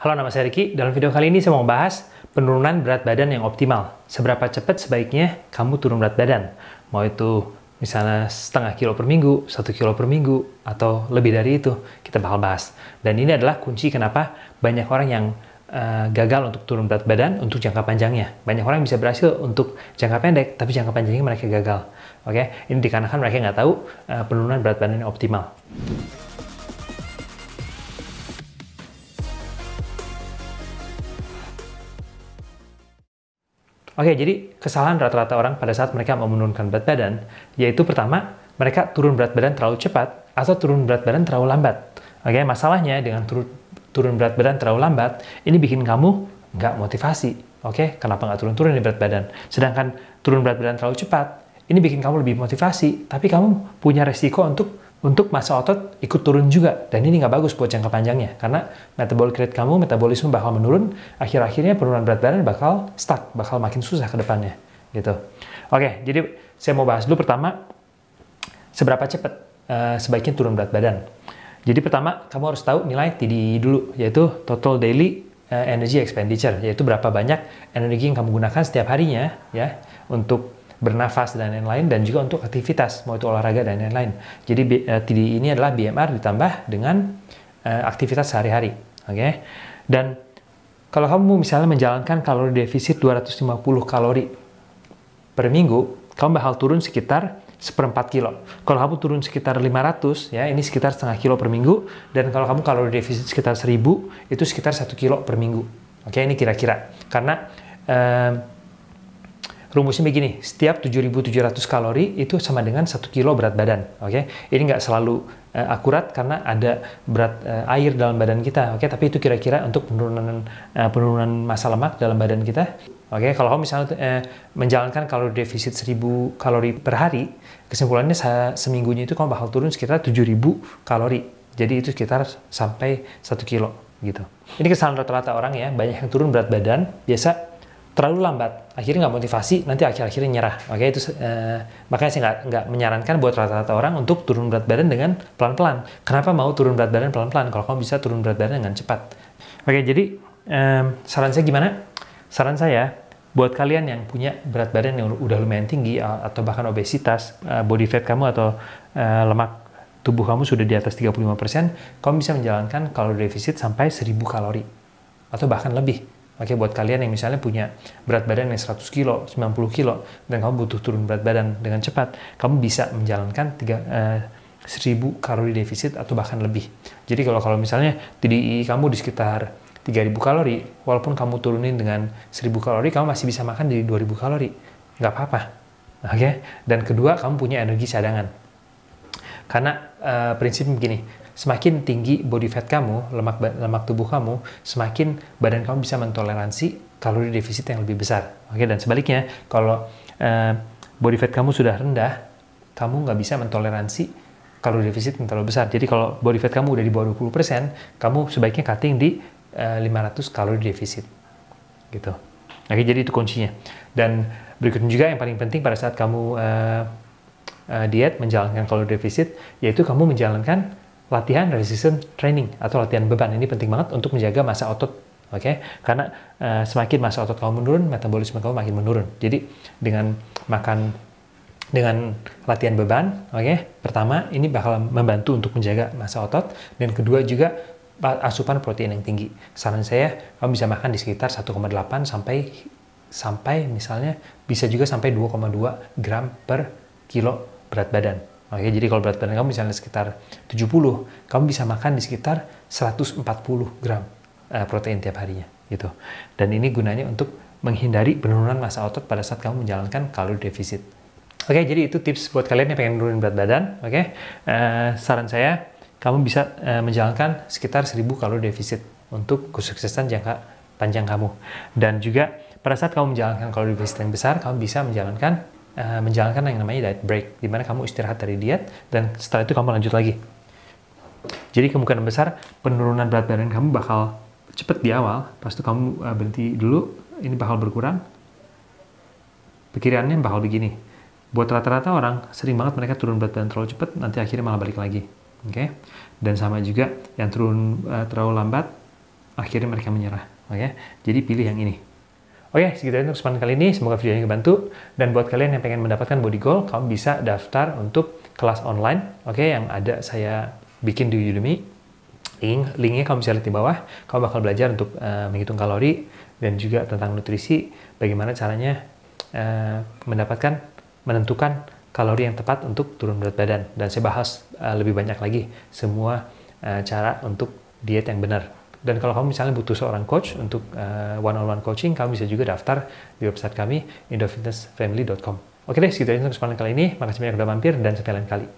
Halo, nama saya Ricky. Dalam video kali ini saya mau bahas penurunan berat badan yang optimal. Seberapa cepat sebaiknya kamu turun berat badan? Mau itu misalnya setengah kilo per minggu, 1 kilo per minggu, atau lebih dari itu, kita bakal bahas. Dan ini adalah kunci kenapa banyak orang yang gagal untuk turun berat badan untuk jangka panjangnya. Banyak orang bisa berhasil untuk jangka pendek, tapi jangka panjangnya mereka gagal. Oke, ini dikarenakan mereka nggak tahu penurunan berat badan yang optimal. Oke, jadi kesalahan rata-rata orang pada saat mereka mau menurunkan berat badan, yaitu pertama, mereka turun berat badan terlalu cepat atau turun berat badan terlalu lambat. Oke, masalahnya dengan turun berat badan terlalu lambat, ini bikin kamu nggak motivasi. Oke, kenapa nggak turun-turun di berat badan? Sedangkan turun berat badan terlalu cepat, ini bikin kamu lebih motivasi, tapi kamu punya resiko untuk massa otot ikut turun juga. Dan ini nggak bagus buat jangka panjangnya, karena metabolic rate kamu, metabolisme bakal menurun, akhir-akhirnya penurunan berat badan bakal stuck, bakal makin susah ke depannya. Gitu. Oke, jadi saya mau bahas dulu pertama, seberapa cepat sebaiknya turun berat badan. Jadi pertama, kamu harus tahu nilai TDEE dulu, yaitu Total Daily Energy Expenditure, yaitu berapa banyak energi yang kamu gunakan setiap harinya, ya, untuk bernafas dan lain-lain, dan juga untuk aktivitas, mau itu olahraga dan lain-lain. Jadi TDEE ini adalah BMR ditambah dengan aktivitas sehari-hari. Oke? Dan kalau kamu misalnya menjalankan kalori defisit 250 kalori per minggu, kamu bakal turun sekitar 1/4 kilo. Kalau kamu turun sekitar 500, ya, ini sekitar setengah kilo per minggu, dan kalau kamu kalori defisit sekitar 1000, itu sekitar 1 kilo per minggu. Oke, ini kira-kira. Karena rumusnya begini, setiap 7.700 kalori itu sama dengan 1 kilo berat badan. Oke, ini nggak selalu akurat karena ada berat air dalam badan kita. Oke, tapi itu kira-kira untuk penurunan massa lemak dalam badan kita. Oke, kalau kamu misalnya menjalankan kalori defisit 1000 kalori per hari, kesimpulannya seminggunya itu kamu bakal turun sekitar 7.000 kalori. Jadi itu sekitar sampai 1 kilo gitu. Ini kesalahan rata-rata orang ya, banyak yang turun berat badan biasa terlalu lambat, akhirnya nggak motivasi, nanti akhir-akhirnya nyerah. Oke, itu makanya saya nggak menyarankan buat rata-rata orang untuk turun berat badan dengan pelan-pelan. Kenapa mau turun berat badan pelan-pelan kalau kamu bisa turun berat badan dengan cepat? Oke, jadi saran saya gimana? Saran saya buat kalian yang punya berat badan yang udah lumayan tinggi atau bahkan obesitas, body fat kamu atau lemak tubuh kamu sudah di atas 35%, kamu bisa menjalankan kalori defisit sampai 1000 kalori atau bahkan lebih. Oke, buat kalian yang misalnya punya berat badan yang 100 kilo, 90 kilo, dan kamu butuh turun berat badan dengan cepat, kamu bisa menjalankan 1000 kalori defisit atau bahkan lebih. Jadi kalau misalnya TDEE kamu di sekitar 3000 kalori, walaupun kamu turunin dengan 1000 kalori, kamu masih bisa makan di 2000 kalori. Nggak apa-apa. Oke? Dan kedua, kamu punya energi cadangan. Karena prinsip begini, semakin tinggi body fat kamu, lemak tubuh kamu, semakin badan kamu bisa mentoleransi kalori defisit yang lebih besar. Oke, dan sebaliknya, kalau body fat kamu sudah rendah, kamu nggak bisa mentoleransi kalori defisit yang terlalu besar. Jadi kalau body fat kamu udah di bawah 20%, kamu sebaiknya cutting di 500 kalori defisit. Gitu. Oke, jadi itu kuncinya. Dan berikutnya juga yang paling penting pada saat kamu diet, menjalankan kalori defisit, yaitu kamu menjalankan latihan resistance training atau latihan beban. Ini penting banget untuk menjaga massa otot. Oke? Karena semakin massa otot kamu menurun, metabolisme kamu makin menurun. Jadi dengan latihan beban, oke, pertama ini bakal membantu untuk menjaga massa otot, dan kedua juga asupan protein yang tinggi. Saran saya, kamu bisa makan di sekitar 1,8 sampai misalnya bisa juga sampai 2,2 gram per kilo berat badan. Oke, jadi kalau berat badan kamu misalnya sekitar 70, kamu bisa makan di sekitar 140 gram protein tiap harinya, gitu. Dan ini gunanya untuk menghindari penurunan massa otot pada saat kamu menjalankan kalori defisit. Oke, jadi itu tips buat kalian yang pengen nurunin berat badan. Oke, saran saya, kamu bisa menjalankan sekitar 1000 kalori defisit untuk kesuksesan jangka panjang kamu. Dan juga pada saat kamu menjalankan kalori defisit yang besar, kamu bisa menjalankan yang namanya diet break, di mana kamu istirahat dari diet dan setelah itu kamu lanjut lagi. Jadi kemungkinan besar penurunan berat badan kamu bakal cepet di awal, pas itu kamu berhenti dulu, ini bakal berkurang. Pikirannya bakal begini, buat rata-rata orang sering banget mereka turun berat badan terlalu cepet, nanti akhirnya malah balik lagi. Oke? Dan sama juga yang turun terlalu lambat akhirnya mereka menyerah. Oke, jadi pilih yang ini. Oke, segitu aja untuk kesempatan kali ini. Semoga videonya ngebantu. Dan buat kalian yang pengen mendapatkan body goal, kamu bisa daftar untuk kelas online, oke, yang ada saya bikin di Udemy. Linknya kamu bisa lihat di bawah. Kamu bakal belajar untuk menghitung kalori dan juga tentang nutrisi, bagaimana caranya menentukan kalori yang tepat untuk turun berat badan. Dan saya bahas lebih banyak lagi semua cara untuk diet yang benar. Dan kalau kamu misalnya butuh seorang coach untuk one-on-one coaching, kamu bisa juga daftar di website kami, indofitnessfamily.com. Oke deh, segitu aja untuk kesempatan kali ini. Makasih banyak udah mampir dan sampai lain kali.